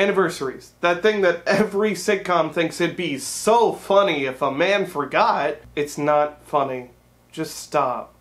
Anniversaries. That thing that every sitcom thinks it'd be so funny if a man forgot. It's not funny. Just stop.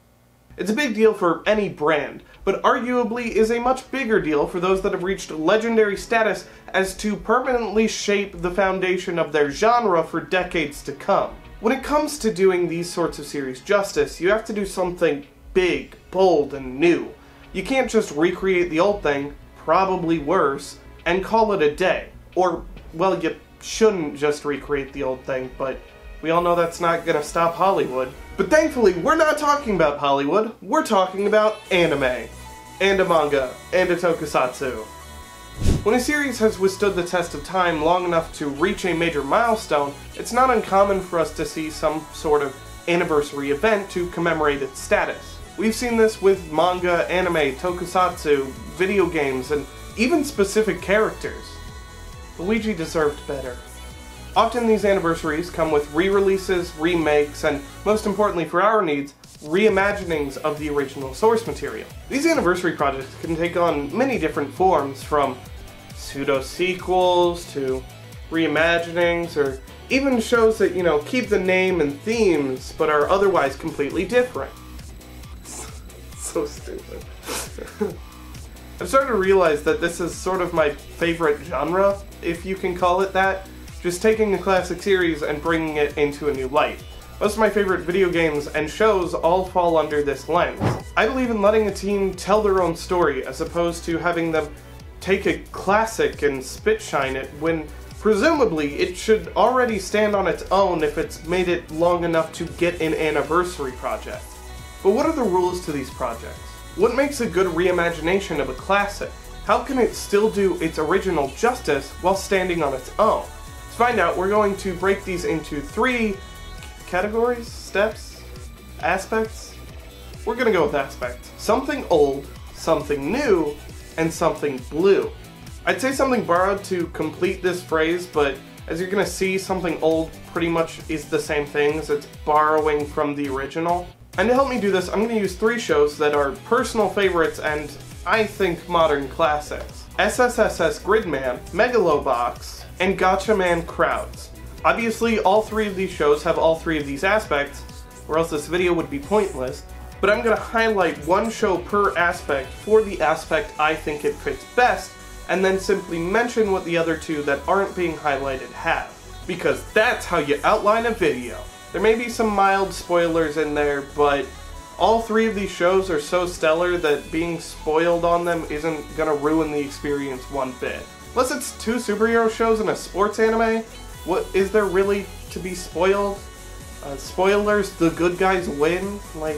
It's a big deal for any brand, but arguably is a much bigger deal for those that have reached legendary status as to permanently shape the foundation of their genre for decades to come. When it comes to doing these sorts of series justice, you have to do something big, bold, and new. You can't just recreate the old thing, probably worse, and call it a day. Or, well, you shouldn't just recreate the old thing, but we all know that's not gonna stop Hollywood. But thankfully, we're not talking about Hollywood, we're talking about anime. And a manga, and a tokusatsu. When a series has withstood the test of time long enough to reach a major milestone, it's not uncommon for us to see some sort of anniversary event to commemorate its status. We've seen this with manga, anime, tokusatsu, video games, and even specific characters. Luigi deserved better. Often these anniversaries come with re-releases, remakes, and most importantly for our needs, reimaginings of the original source material. These anniversary projects can take on many different forms, from pseudo-sequels to reimaginings, or even shows that, you know, keep the name and themes but are otherwise completely different. So stupid. I've started to realize that this is sort of my favorite genre, if you can call it that. Just taking a classic series and bringing it into a new light. Most of my favorite video games and shows all fall under this lens. I believe in letting a team tell their own story as opposed to having them take a classic and spit-shine it when presumably it should already stand on its own if it's made it long enough to get an anniversary project. But what are the rules to these projects? What makes a good reimagination of a classic? How can it still do its original justice while standing on its own? To find out, we're going to break these into 3 categories? Steps? Aspects? We're gonna go with aspects. Something old, something new, and something blue. I'd say something borrowed to complete this phrase, but as you're gonna see, something old pretty much is the same thing as it's borrowing from the original. And to help me do this, I'm gonna use 3 shows that are personal favorites and, I think, modern classics. SSSS Gridman, Megalobox, and Gatchaman Crowds. Obviously, all 3 of these shows have all 3 of these aspects, or else this video would be pointless, but I'm going to highlight one show per aspect for the aspect I think it fits best, and then simply mention what the other 2 that aren't being highlighted have. Because that's how you outline a video. There may be some mild spoilers in there, but all 3 of these shows are so stellar that being spoiled on them isn't going to ruin the experience one bit. Unless it's 2 superhero shows and a sports anime, what is there really to be spoiled? Spoilers, the good guys win? Like...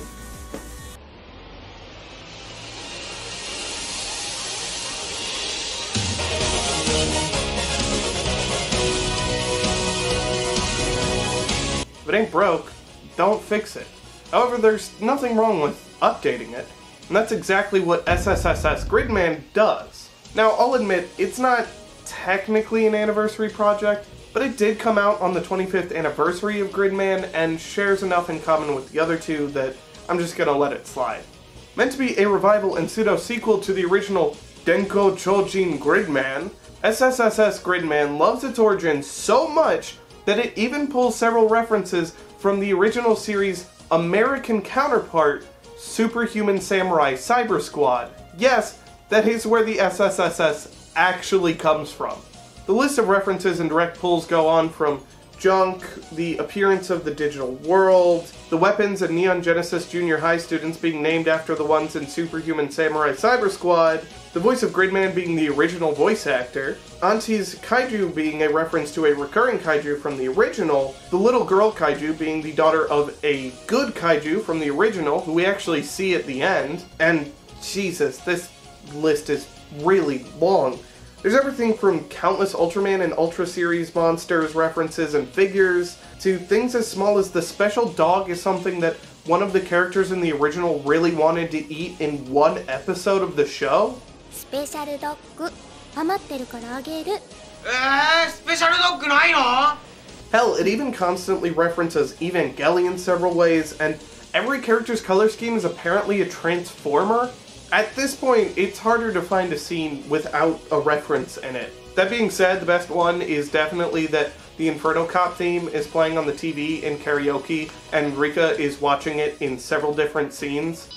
If it ain't broke, don't fix it. However, there's nothing wrong with updating it, and that's exactly what SSSS Gridman does. Now, I'll admit, it's not technically an anniversary project, but it did come out on the 25th anniversary of Gridman and shares enough in common with the other 2 that I'm just gonna let it slide. Meant to be a revival and pseudo-sequel to the original Denko Chojin Gridman, SSSS Gridman loves its origins so much that it even pulls several references from the original series' American counterpart, Superhuman Samurai Cyber Squad. Yes, that is where the SSSS actually comes from. The list of references and direct pulls go on from Junk, the appearance of the digital world, the weapons and Neon Genesis Junior High students being named after the ones in Superhuman Samurai Cyber Squad, the voice of Gridman being the original voice actor, Auntie's kaiju being a reference to a recurring kaiju from the original, the little girl kaiju being the daughter of a good kaiju from the original, who we actually see at the end, and Jesus, this list is really long. There's everything from countless Ultraman and Ultra Series monsters, references, and figures, to things as small as the special dog is something that one of the characters in the original really wanted to eat in one episode of the show. Special dog, 余ってるからあげる。special dog ないの? Hell, it even constantly references Evangelion several ways, and every character's color scheme is apparently a transformer. At this point, it's harder to find a scene without a reference in it. That being said, the best one is definitely that the Inferno Cop theme is playing on the TV in karaoke, and Rika is watching it in several different scenes.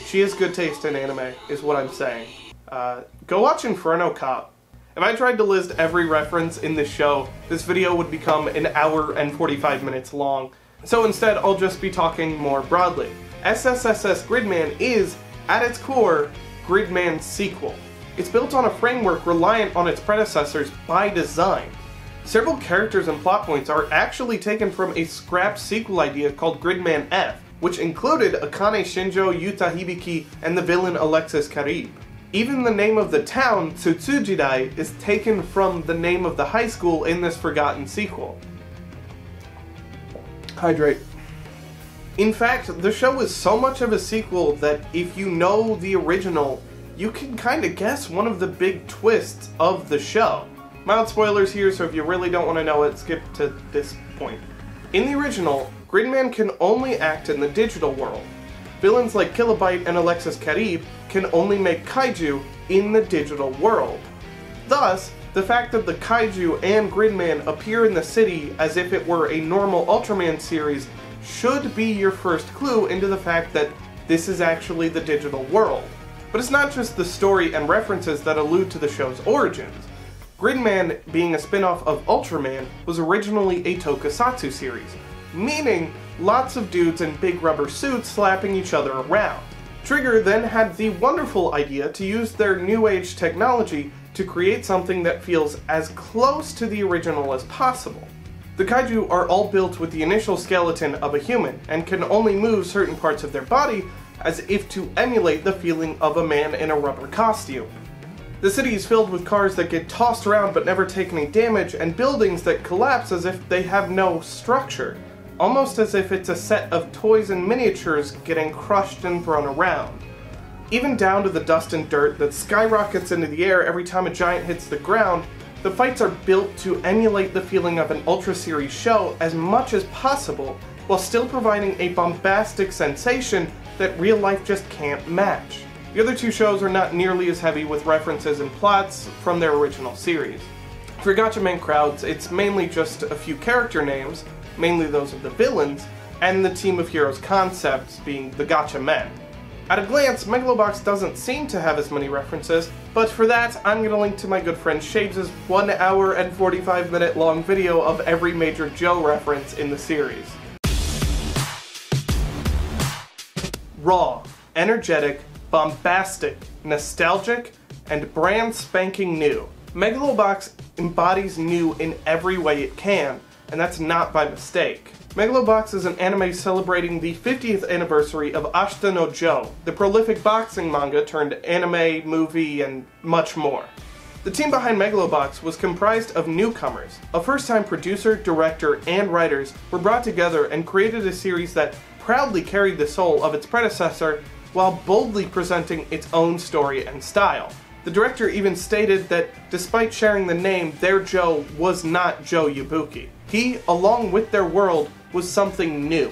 She has good taste in anime, is what I'm saying. Go watch Inferno Cop. If I tried to list every reference in this show, this video would become an hour and 45 minutes long. So instead, I'll just be talking more broadly. SSSS Gridman is, at its core, Gridman's sequel. It's built on a framework reliant on its predecessors by design. Several characters and plot points are actually taken from a scrapped sequel idea called Gridman F, which included Akane Shinjo, Yuta Hibiki, and the villain Alexis Carib. Even the name of the town, Tsutsujidai, is taken from the name of the high school in this forgotten sequel. Hydrate. In fact, the show is so much of a sequel that if you know the original, you can kind of guess one of the big twists of the show. Mild spoilers here, so if you really don't want to know it, skip to this point. In the original, Gridman can only act in the digital world. Villains like Kilobyte and Alexis Carib can only make kaiju in the digital world. Thus, the fact that the kaiju and Gridman appear in the city as if it were a normal Ultraman series should be your first clue into the fact that this is actually the digital world. But it's not just the story and references that allude to the show's origins. Gridman, being a spin-off of Ultraman, was originally a tokusatsu series, meaning lots of dudes in big rubber suits slapping each other around. Trigger then had the wonderful idea to use their new age technology to create something that feels as close to the original as possible. The kaiju are all built with the initial skeleton of a human, and can only move certain parts of their body as if to emulate the feeling of a man in a rubber costume. The city is filled with cars that get tossed around but never take any damage, and buildings that collapse as if they have no structure, almost as if it's a set of toys and miniatures getting crushed and thrown around. Even down to the dust and dirt that skyrockets into the air every time a giant hits the ground, the fights are built to emulate the feeling of an Ultra Series show as much as possible, while still providing a bombastic sensation that real life just can't match. The other two shows are not nearly as heavy with references and plots from their original series. For Gatchaman crowds, it's mainly just a few character names, mainly those of the villains, and the team of heroes concepts being the Gatchamen. At a glance, Megalobox doesn't seem to have as many references, but for that, I'm going to link to my good friend Shades' 1 hour and 45 minute long video of every major Joe reference in the series. Raw, energetic, bombastic, nostalgic, and brand spanking new. Megalobox embodies new in every way it can, and that's not by mistake. Megalobox is an anime celebrating the 50th anniversary of Ashita no Joe, the prolific boxing manga turned anime, movie, and much more. The team behind Megalobox was comprised of newcomers. A first-time producer, director, and writers were brought together and created a series that proudly carried the soul of its predecessor while boldly presenting its own story and style. The director even stated that despite sharing the name, their Joe was not Joe Yabuki. He, along with their world, was something new.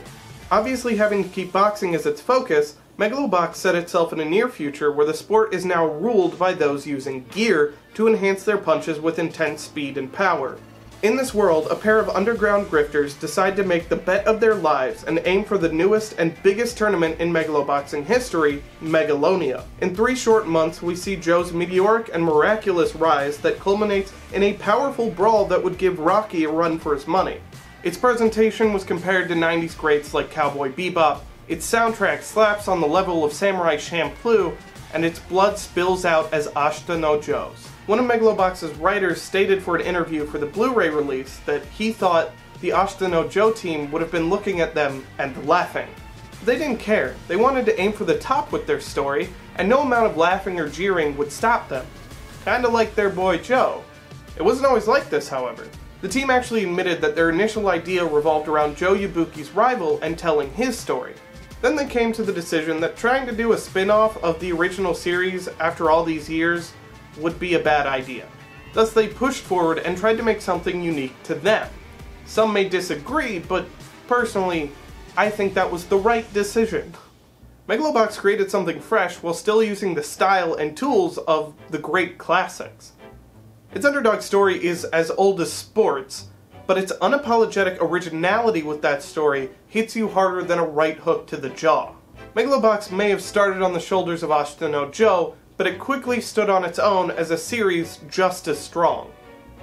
Obviously, having to keep boxing as its focus, Megalobox set itself in a near future where the sport is now ruled by those using gear to enhance their punches with intense speed and power. In this world, a pair of underground grifters decide to make the bet of their lives and aim for the newest and biggest tournament in Megaloboxing history, Megalonia. In 3 short months, we see Joe's meteoric and miraculous rise that culminates in a powerful brawl that would give Rocky a run for his money. Its presentation was compared to 90s greats like Cowboy Bebop, its soundtrack slaps on the level of Samurai Champloo, and its blood spills out as Ashita no Joe's. One of Megalobox's writers stated for an interview for the Blu-ray release that he thought the Ashita no Joe team would have been looking at them and laughing. They didn't care. They wanted to aim for the top with their story, and no amount of laughing or jeering would stop them. Kinda like their boy Joe. It wasn't always like this, however. The team actually admitted that their initial idea revolved around Joe Yabuki's rival and telling his story. Then they came to the decision that trying to do a spin-off of the original series after all these years would be a bad idea. Thus they pushed forward and tried to make something unique to them. Some may disagree, but personally, I think that was the right decision. Megalobox created something fresh while still using the style and tools of the great classics. Its underdog story is as old as sports, but its unapologetic originality with that story hits you harder than a right hook to the jaw. Megalobox may have started on the shoulders of Ashita no Joe, but it quickly stood on its own as a series just as strong.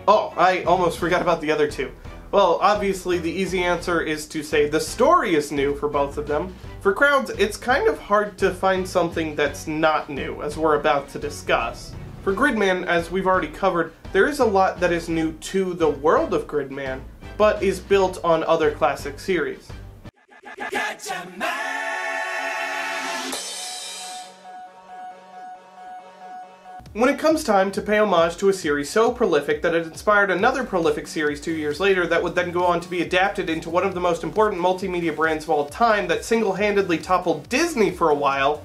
Oh, I almost forgot about the other two. Well, obviously the easy answer is to say the story is new for both of them. For crowds, it's kind of hard to find something that's not new, as we're about to discuss. For Gridman, as we've already covered, there is a lot that is new to the world of Gridman, but is built on other classic series. When it comes time to pay homage to a series so prolific that it inspired another prolific series 2 years later that would then go on to be adapted into one of the most important multimedia brands of all time that single-handedly toppled Disney for a while,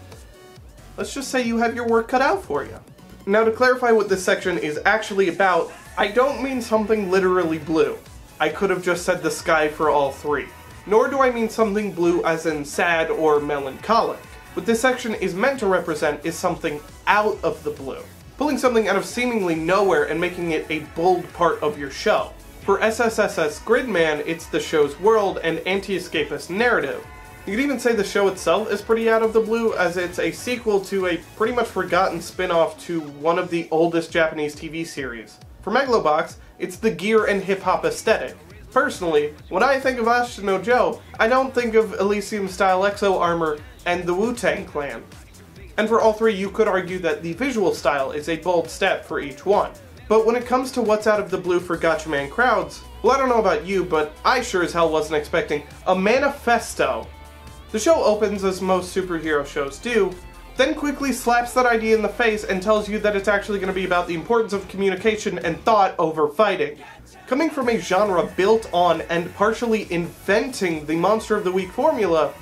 let's just say you have your work cut out for you. Now, to clarify what this section is actually about, I don't mean something literally blue. I could have just said the sky for all three. Nor do I mean something blue as in sad or melancholic. What this section is meant to represent is something out of the blue. Pulling something out of seemingly nowhere and making it a bold part of your show. For SSSS Gridman, it's the show's world and anti-escapist narrative. You could even say the show itself is pretty out of the blue, as it's a sequel to a pretty much forgotten spin-off to one of the oldest Japanese TV series. For Megalobox, it's the gear and hip-hop aesthetic. Personally, when I think of Ashita no Joe, I don't think of Elysium-style exo armor and the Wu-Tang Clan. And for all three, you could argue that the visual style is a bold step for each one. But when it comes to what's out of the blue for Gatchaman crowds, well, I don't know about you, but I sure as hell wasn't expecting a manifesto. The show opens as most superhero shows do, then quickly slaps that idea in the face and tells you that it's actually going to be about the importance of communication and thought over fighting. Coming from a genre built on and partially inventing the Monster of the Week formula,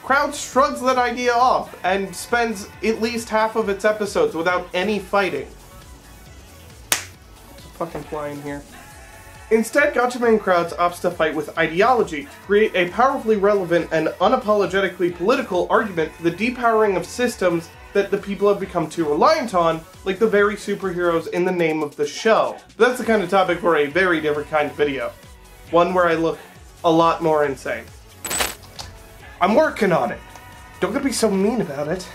Crowd shrugs that idea off and spends at least half of its episodes without any fighting. There's a fucking fly in here. Instead, Gatchaman Crowds opts to fight with ideology to create a powerfully relevant and unapologetically political argument for the depowering of systems that the people have become too reliant on, like the very superheroes in the name of the show. But that's the kind of topic for a very different kind of video. One where I look a lot more insane. I'm working on it. Don't get to be so mean about it.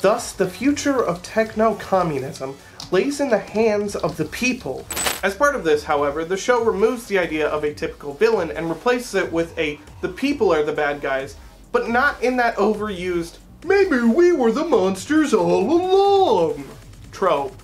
Thus, the future of techno-communism lays in the hands of the people. As part of this, however, the show removes the idea of a typical villain and replaces it with a the people are the bad guys, but not in that overused, maybe we were the monsters all along trope.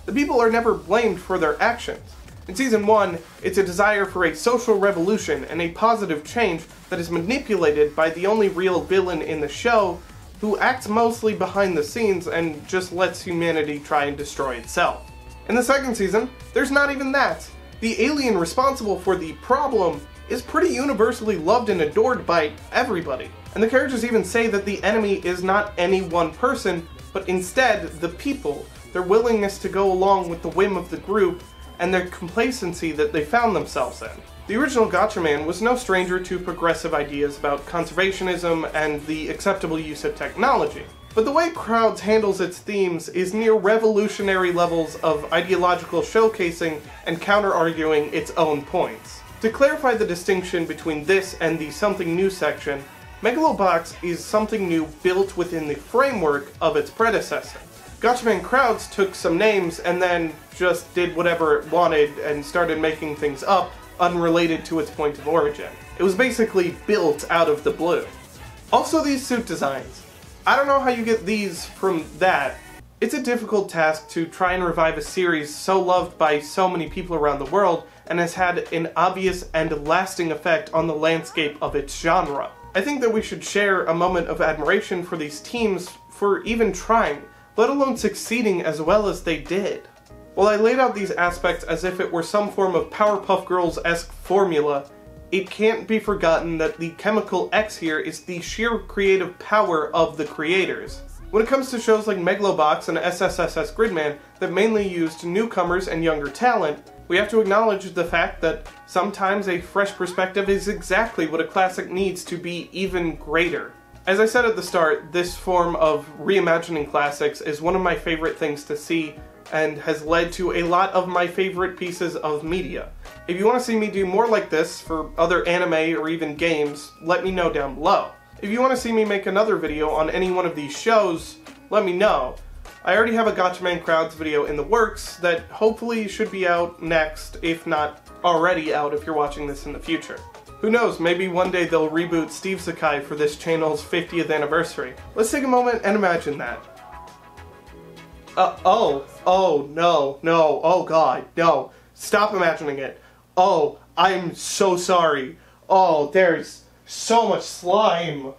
The people are never blamed for their actions. In Season 1, it's a desire for a social revolution and a positive change that is manipulated by the only real villain in the show, who acts mostly behind the scenes and just lets humanity try and destroy itself. In the second season, there's not even that. The alien responsible for the problem is pretty universally loved and adored by everybody. And the characters even say that the enemy is not any one person, but instead the people, their willingness to go along with the whim of the group, and their complacency that they found themselves in. The original Gatchaman was no stranger to progressive ideas about conservationism and the acceptable use of technology. But the way Crowds handles its themes is near revolutionary levels of ideological showcasing and counter-arguing its own points. To clarify the distinction between this and the Something New section, Megalobox is something new built within the framework of its predecessor. Gatchaman Crowds took some names and then just did whatever it wanted and started making things up unrelated to its point of origin. It was basically built out of the blue. Also, these suit designs. I don't know how you get these from that. It's a difficult task to try and revive a series so loved by so many people around the world and has had an obvious and lasting effect on the landscape of its genre. I think that we should share a moment of admiration for these teams for even trying, let alone succeeding as well as they did. While I laid out these aspects as if it were some form of Powerpuff Girls-esque formula, it can't be forgotten that the chemical X here is the sheer creative power of the creators. When it comes to shows like Megalobox and SSSS Gridman that mainly used newcomers and younger talent, We have to acknowledge the fact that sometimes a fresh perspective is exactly what a classic needs to be even greater. As I said at the start, this form of reimagining classics is one of my favorite things to see and has led to a lot of my favorite pieces of media. If you want to see me do more like this for other anime or even games, let me know down below. If you want to see me make another video on any one of these shows, let me know. I already have a Gotchaman Crowds video in the works that hopefully should be out next, if not already out if you're watching this in the future. Who knows, maybe one day they'll reboot SteveSekai for this channel's 50th anniversary. Let's take a moment and imagine that. Oh no, oh god, no. Stop imagining it. Oh, I'm so sorry. Oh, there's so much slime.